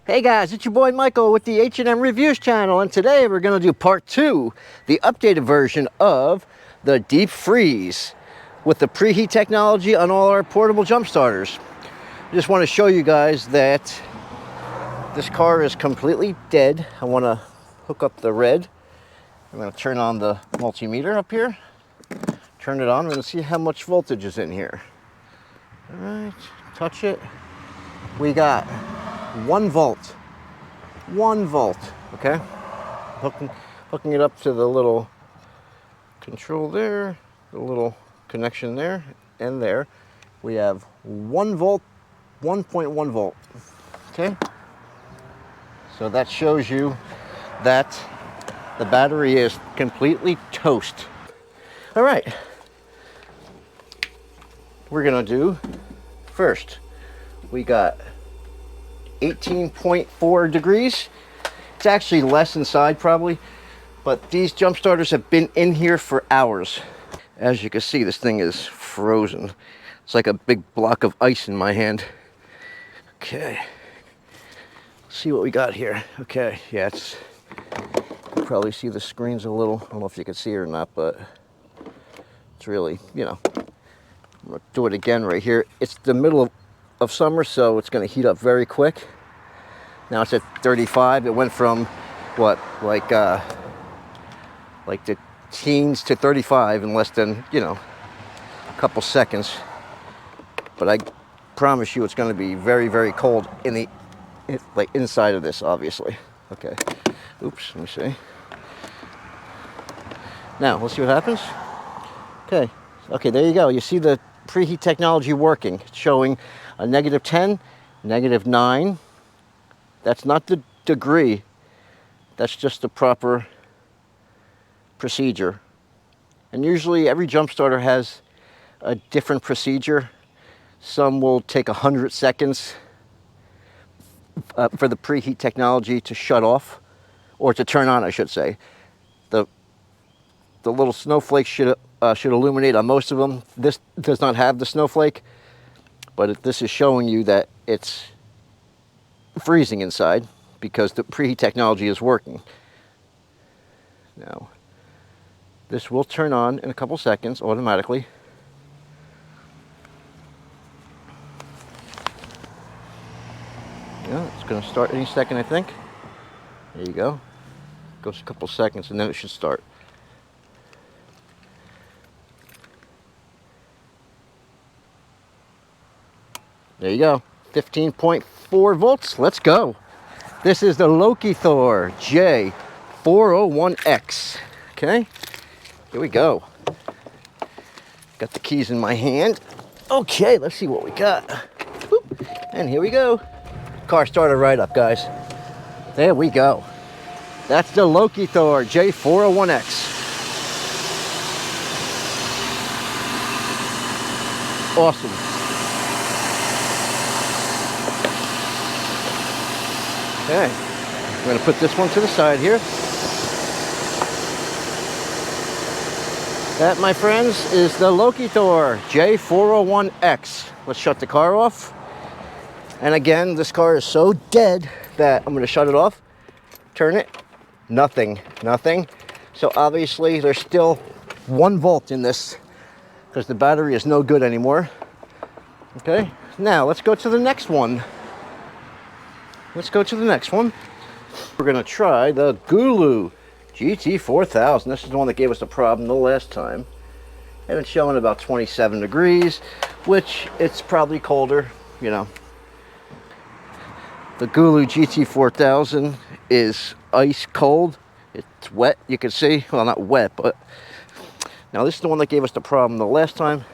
Hey guys, it's your boy Michael with the H&M Reviews channel, and today we're going to do part 2, the updated version of the deep freeze with the preheat technology on all our portable jump starters. I just want to show you guys that this car is completely dead. I want to hook up the red. I'm going to turn on the multimeter up here. Turn it on. We're going to see how much voltage is in here. All right, touch it. We got 1 volt. 1 volt, okay? Hooking it up to the little control there, the little connection there, and there. We have 1 volt, 1.1 volt, okay? So that shows you that the battery is completely toast. All right. We're gonna do first, we got 18.4 degrees. It's actually less inside probably, but these jump starters have been in here for hours. As you can see, this thing is frozen. It's like a big block of ice in my hand. Okay, let's see what we got here. Okay, yeah, you can probably see the screen's a little, I don't know if you can see it or not, but it's really, you know, I'm gonna do it again right here. It's the middle of summer, so it's going to heat up very quick. Now it's at 35. It went from what, like the teens to 35 in less than, you know, a couple seconds. But I promise you it's going to be very, very cold in the inside of this, obviously. Okay, oops, let me see. Now let's see what happens. Okay, there you go. You see the preheat technology working. It's showing a -10, -9. That's not the degree. That's just the proper procedure. And usually every jump starter has a different procedure. Some will take 100 seconds for the preheat technology to shut off, or to turn on, I should say. The little snowflake should illuminate on most of them. This does not have the snowflake, but this is showing you that it's freezing inside because the preheat technology is working. Now, this will turn on in a couple seconds automatically. Yeah, it's going to start any second, I think. There you go. Goes a couple seconds and then it should start. There you go, 15.4 volts, let's go. This is the Lokithor J401X, okay? Here we go. Got the keys in my hand. Okay, let's see what we got. Whoop. And here we go. Car started right up, guys. There we go. That's the Lokithor J401X. Awesome. Okay, I'm going to put this one to the side here. That, my friends, is the Lokithor J401X. Let's shut the car off. And again, this car is so dead that I'm going to shut it off. Turn it. Nothing. So obviously there's still 1 volt in this because the battery is no good anymore. Okay, now let's go to the next one. We're going to try the Gooloo GT4000. This is the one that gave us the problem the last time. And it's showing about 27 degrees, which it's probably colder, you know. The Gooloo GT4000 is ice cold. It's wet, you can see. Well, not wet, but... Now, this is the one that gave us the problem the last time.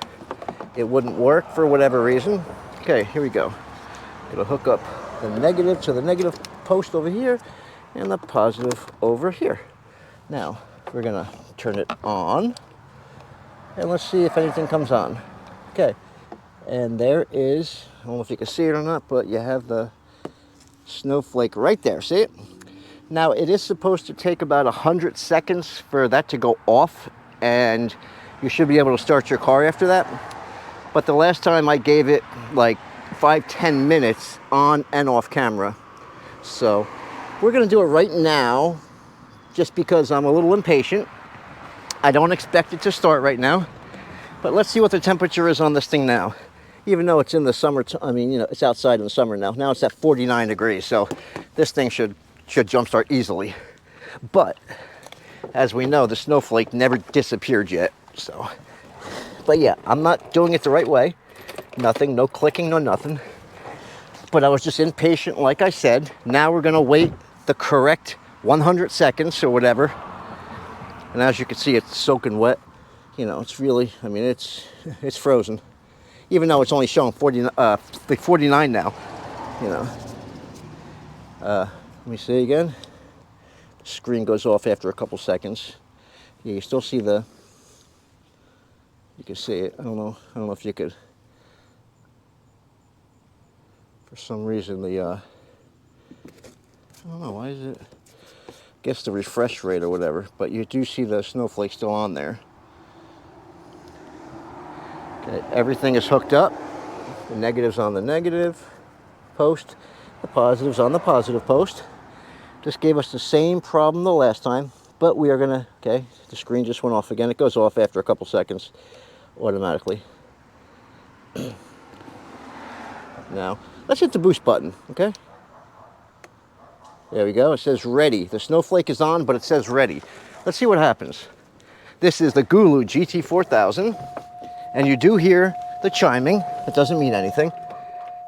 It wouldn't work for whatever reason. Okay, here we go. It'll hook up the negative to the negative post over here and the positive over here. Now we're gonna turn it on and let's see if anything comes on. Okay, and there is, I don't know if you can see it or not, but you have the snowflake right there. See it? Now it is supposed to take about 100 seconds for that to go off, and you should be able to start your car after that. But the last time I gave it like 5-10 minutes on and off camera. So we're gonna do it right now, just because I'm a little impatient. I don't expect it to start right now, but let's see what the temperature is on this thing now. Even though it's in the summer, I mean, you know, it's outside in the summer now. Now it's at 49 degrees, so this thing should jumpstart easily. But as we know, the snowflake never disappeared yet. So, but yeah, I'm not doing it the right way. Nothing, no clicking, no nothing. But I was just impatient, like I said. Now we're gonna wait the correct 100 seconds or whatever. And as you can see, it's soaking wet. You know, it's really, I mean, it's frozen. Even though it's only showing 49 now, you know. Let me see again. The screen goes off after a couple seconds. Yeah, you still see you can see it. I don't know if you could. For some reason, I don't know, why is it? I guess the refresh rate or whatever, but you do see the snowflake still on there. Okay, everything is hooked up. The negative's on the negative post, the positive's on the positive post. Just gave us the same problem the last time, but we are gonna, okay, the screen just went off again. It goes off after a couple seconds automatically. Now, let's hit the boost button, okay? There we go, it says ready. The snowflake is on, but it says ready. Let's see what happens. This is the Gooloo GT4000, and you do hear the chiming. It doesn't mean anything.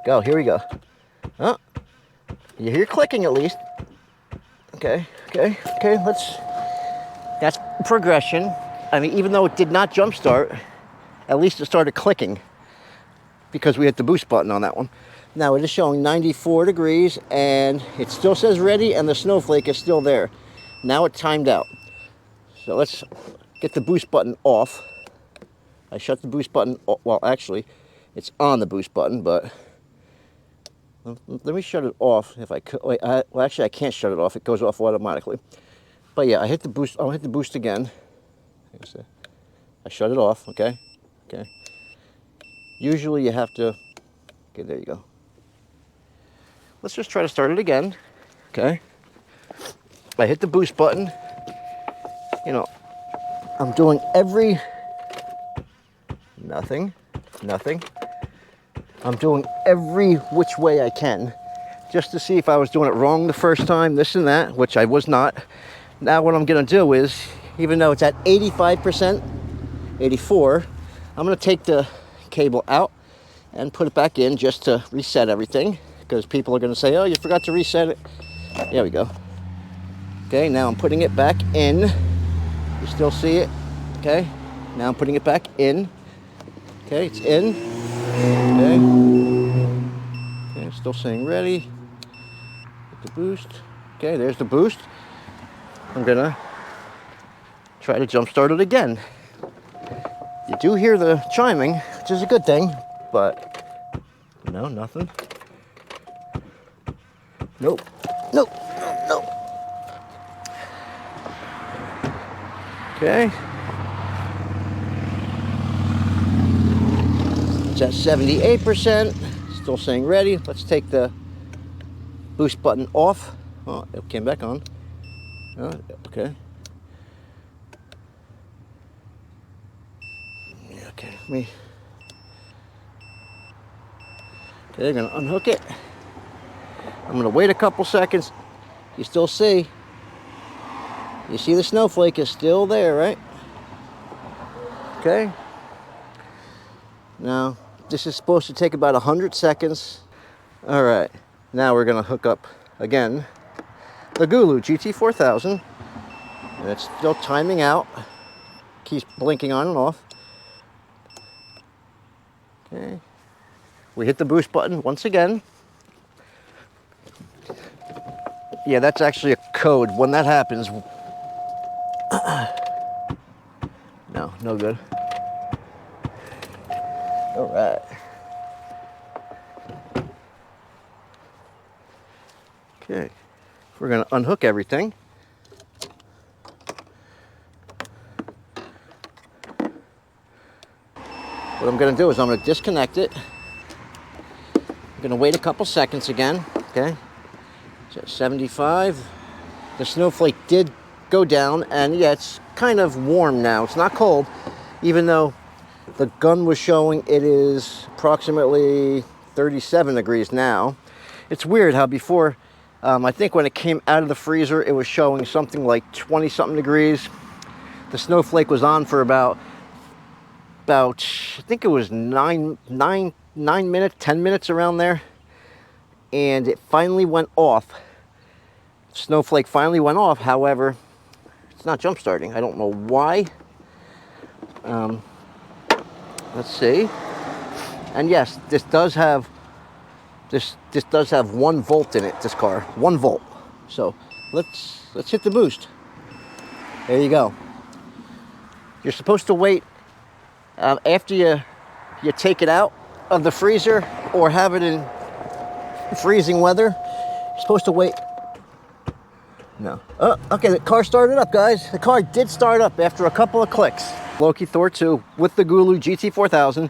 Go, here we go. Oh, you hear clicking at least. Okay, that's progression. I mean, even though it did not jump start, at least it started clicking because we hit the boost button on that one. Now it is showing 94 degrees and it still says ready and the snowflake is still there. Now it timed out. So let's get the boost button off. I shut the boost button, well actually, it's on the boost button, but let me shut it off if I could. Wait, well actually I can't shut it off, it goes off automatically. But yeah, I hit the boost, I'll hit the boost again. I shut it off, okay? Usually you have to, okay, there you go. Let's just try to start it again, okay? I hit the boost button. You know, I'm doing nothing. I'm doing every which way I can just to see if I was doing it wrong the first time, this and that, which I was not. Now what I'm gonna do is, even though it's at 85%, 84, I'm gonna take the cable out and put it back in just to reset everything, because people are gonna say, oh, you forgot to reset it. There we go. Okay, now I'm putting it back in. You still see it, okay? Now I'm putting it back in. Okay, it's in. Okay, it's still saying ready. Hit the boost. Okay, there's the boost. I'm gonna try to jump start it again. You do hear the chiming, which is a good thing, but no, nothing. Nope. Okay. It's at 78%, still saying ready. Let's take the boost button off. Oh, it came back on. Oh, okay. Okay, okay, they're gonna unhook it. I'm gonna wait a couple seconds. You still see? You see the snowflake is still there, right? Okay. Now, this is supposed to take about 100 seconds. All right, now we're gonna hook up again the Gooloo GT4000, and it's still timing out. Keeps blinking on and off. Okay. We hit the boost button once again. Yeah, that's actually a code. When that happens, no good. All right. Okay, we're gonna unhook everything. What I'm gonna do is I'm gonna disconnect it. I'm gonna wait a couple seconds again, okay? It's at 75. The snowflake did go down, and yeah, it's kind of warm now. It's not cold, even though the gun was showing it is approximately 37 degrees now. It's weird how before, I think when it came out of the freezer, it was showing something like 20-something degrees. The snowflake was on for about I think it was 9 minutes, 10 minutes around there. And it finally went off. Snowflake finally went off. However, it's not jump starting. I don't know why. Let's see. And yes, this does have 1 volt in it, this car. 1 volt. So let's hit the boost. There you go. You're supposed to wait after you take it out of the freezer or have it in freezing weather. You're supposed to wait. No. Oh, okay, the car started up, guys. The car did start up after a couple of clicks. Lokithor 2 with the Gooloo GT4000.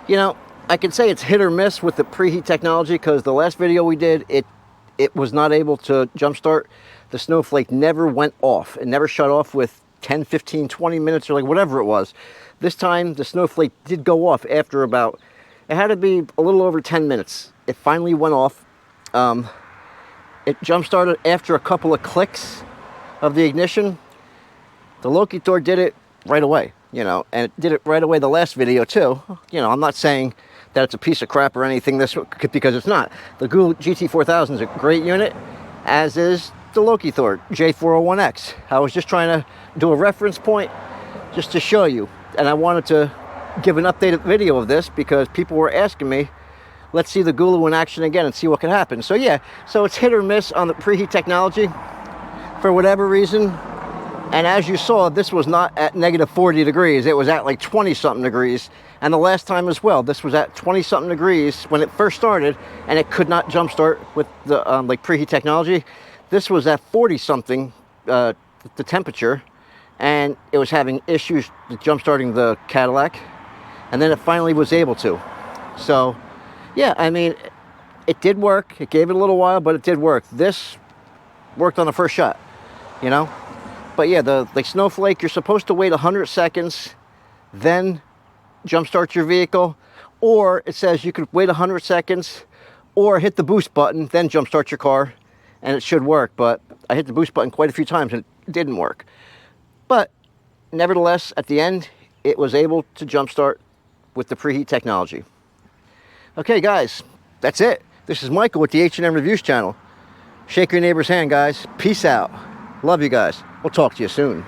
You know, I can say it's hit or miss with the preheat technology, because the last video we did, it was not able to jumpstart. The snowflake never went off. It never shut off with 10, 15, 20 minutes or like whatever it was. This time, the snowflake did go off after about, it had to be a little over 10 minutes. It finally went off. It jump-started after a couple of clicks of the ignition. The Lokithor did it right away, you know, and it did it right away the last video too. You know, I'm not saying that it's a piece of crap or anything, because it's not. The Gooloo GT4000 is a great unit, as is the Lokithor J401X. I was just trying to do a reference point just to show you, and I wanted to give an updated video of this because people were asking me, let's see the Gooloo in action again and see what can happen. So yeah, so it's hit or miss on the preheat technology for whatever reason. And as you saw, this was not at negative 40 degrees. It was at like 20-something degrees. And the last time as well, this was at 20-something degrees when it first started, and it could not jumpstart with the like preheat technology. This was at 40-something, the temperature, and it was having issues jumpstarting the Cadillac. And then it finally was able to. So yeah, I mean, it did work. It gave it a little while, but it did work. This worked on the first shot, you know? But yeah, the snowflake, you're supposed to wait 100 seconds, then jumpstart your vehicle. Or it says you could wait 100 seconds or hit the boost button, then jumpstart your car, and it should work. But I hit the boost button quite a few times and it didn't work. But nevertheless, at the end, it was able to jumpstart with the preheat technology. Okay, guys, that's it. This is Michael with the H&M Reviews channel. Shake your neighbor's hand, guys. Peace out. Love you guys. We'll talk to you soon.